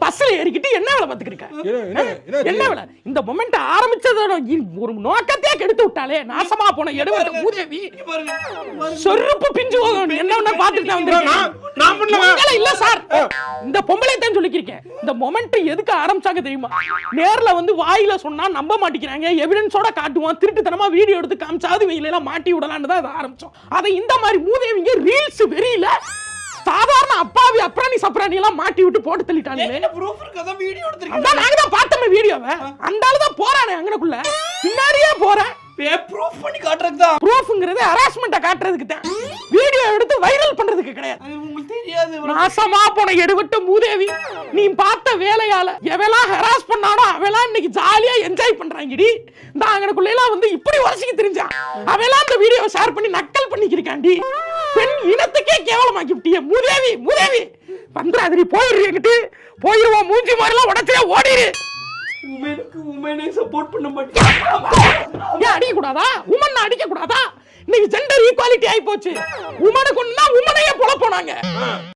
பஸ்ல ஏறிக்கிட்டு என்ன வேலை பாத்துக்கிருக்க? என்ன வேலை? இந்த மொமெண்ட் ஆரம்பிச்சதோட ஒரு நோக்கத்தையே கெடுத்து விட்டாலே. நாசமா போன எடுவட்ட மூதேவி. சொருப்பு பிஞ்சு போகும். என்ன பாத்துட்டு வந்திருக்கேன் இல்ல சார். இந்த பொம்பளை தான் சொல்லிக்கிறேன். இந்த மொமெண்ட் எதுக்கு ஆரம்பிச்சாங்க தெரியுமா? நேர்ல வந்து வாயில சொன்னா நம்ப மாட்டேங்கிறாங்க. எவிடன்ஸோட காட்டுவான். திருட்டுத்தனமா வீடியோ எடுத்து காமிச்சாது வெயில எல்லாம் மாட்டி விடலான்னு தான் அதை ஆரம்பிச்சோம். அதை இந்த மாதிரி மூதேவிங்க ரீல்ஸ் வெறியில சாதாரண அப்பாவி அப்ராணி சப்ராணி எல்லாம் மாட்டி விட்டு போட்டு தள்ளிட்டானே. என்ன ப்ரூஃப் இருக்கதா வீடியோ எடுத்துறீங்க? நாங்க தான் பார்த்தோமே வீடியோவை. அந்த ஆளு தான் போறானே அங்கனக்குள்ள. பின்னாடியே போறேன். ப்ரூஃப் பண்ணி காட்றதுக்கு தான். ப்ரூஃப்ங்கிறது ஹராஸ்மென்ட்ட காட்றதுக்கு தான். வீடியோ எடுத்து வைரல் பண்றதுக்கு கிடையாது. அது உங்களுக்கு தெரியாது. நாசமா போன எடுவட்ட மூதேவி. நீ பார்த்த வேலையால எவெல்லாம் ஹராஸ் பண்ணானோ அவெல்லாம் இன்னைக்கு ஜாலியா என்ஜாய் பண்றாங்கடி. இந்த அங்கனக்குள்ள எல்லாம் வந்து இப்படி வளசிக்கு தெரிஞ்சான். அவெல்லாம் அந்த வீடியோவை ஷேர் பண்ணி நக்கல் பண்ணிக்கிருக்காண்டி. பெண் இனத்துக்கே கேவலமாக்கி விட்டியே மூதேவி. மூதேவி பண்றாதடி. போயிடுறியங்கிட்டு போயிருவோம். மூஞ்சி மாதிரிலாம் உடச்சே ஓடிரு. உமனுக்கு சப்போர்ட் பண்ண மாட்டேன். ஏன் அடிக்க கூடாதா? உமன் அடிக்க கூடாதா? இன்னைக்கு ஜெண்டர் ஈக்குவாலிட்டி ஆயி போச்சு. உமனுக்கு உமனையே போல போனாங்க.